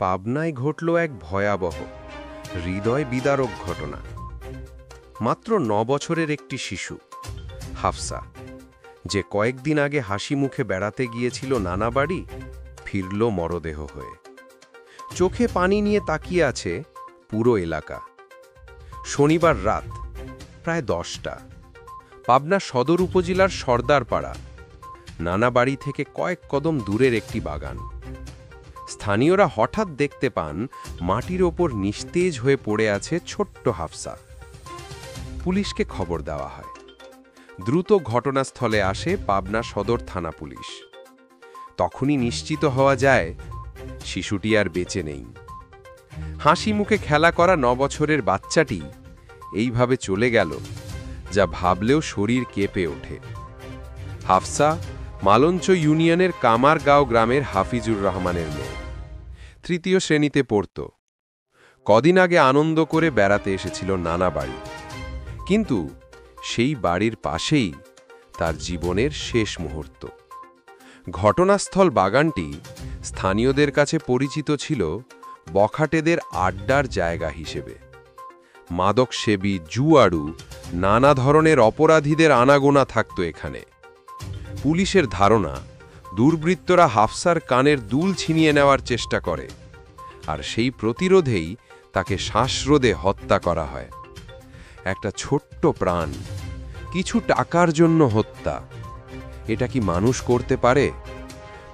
পাবনায় ঘটল এক ভয়াবহ হৃদয় বিদারক ঘটনা। মাত্র ৯ বছরের একটি শিশু হাফসা, যে কয়েকদিন আগে হাসি মুখে বেড়াতে গিয়েছিল নানা বাড়ি, ফিরল মরদেহ হয়ে। চোখে পানি নিয়ে তাকিয়ে আছে পুরো এলাকা। শনিবার রাত প্রায় 10টা, পাবনা সদর উপজেলার সর্দারপাড়া নানা বাড়ি থেকে কয়েক কদম দূরের একটি বাগান। স্থানীয়রা হঠাৎ দেখতে পান মাটির ওপর নিস্তেজ হয়ে পড়ে আছে ছোট্ট হাফসা। পুলিশকে খবর দেওয়া হয়। দ্রুত ঘটনাস্থলে আসে পাবনা সদর থানা পুলিশ। তখনই নিশ্চিত হওয়া যায় শিশুটি আর বেঁচে নেই। হাসি মুখে খেলা করা ৯ বছরের বাচ্চাটি এইভাবে চলে গেল, যা ভাবলেও শরীর কেঁপে ওঠে। হাফসা মালঞ্চ ইউনিয়নের কামারগাঁও গ্রামের হাফিজুর রহমানের মেয়ে, ৩য় শ্রেণীতে পড়ত। কদিন আগে আনন্দ করে বেড়াতে এসেছিল নানা বাড়ি, কিন্তু সেই বাড়ির পাশেই তার জীবনের শেষ মুহূর্ত। ঘটনাস্থল বাগানটি স্থানীয়দের কাছে পরিচিত ছিল বখাটেদের আড্ডার জায়গা হিসেবে। মাদক সেবী, জুয়াড়ু, নানা ধরনের অপরাধীদের আনাগোনা থাকত এখানে। পুলিশের ধারণা, দুর্বৃত্তরা হাফসার কানের দুল ছিনিয়ে নেওয়ার চেষ্টা করে, আর সেই প্রতিরোধেই তাকে শ্বাসরোধে হত্যা করা হয়। একটা ছোট্ট প্রাণ, কিছু টাকার জন্য হত্যা, এটা কি মানুষ করতে পারে?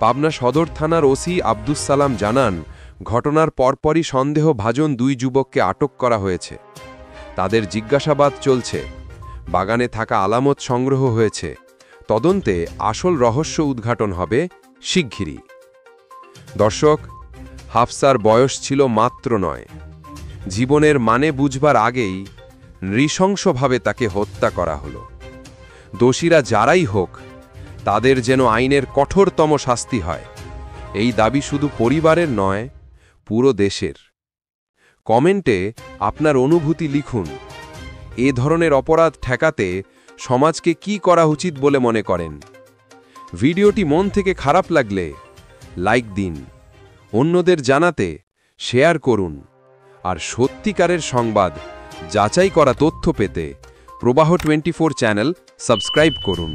পাবনা সদর থানার ওসি আব্দুস সালাম জানান, ঘটনার পরপরই সন্দেহভাজন 2 যুবককে আটক করা হয়েছে। তাদের জিজ্ঞাসাবাদ চলছে। বাগানে থাকা আলামত সংগ্রহ হয়েছে। তদন্তে আসল রহস্য উদ্ঘাটন হবে শিগগিরই। দর্শক, হাফসার বয়স ছিল মাত্র 9। জীবনের মানে বুঝবার আগেই নৃশংসভাবে তাকে হত্যা করা হলো। দোষীরা যারাই হোক, তাদের যেন আইনের কঠোরতম শাস্তি হয়, এই দাবি শুধু পরিবারের নয়, পুরো দেশের। কমেন্টে আপনার অনুভূতি লিখুন। এ ধরনের অপরাধ ঠেকাতে সমাজকে কি করা উচিত বলে মনে করেন? ভিডিওটি মন থেকে খারাপ লাগলে লাইক দিন, অন্যদের জানাতে শেয়ার করুন, আর সত্যিকারের সংবাদ, যাচাই করা তথ্য পেতে প্রবাহ 24 চ্যানেল সাবস্ক্রাইব করুন।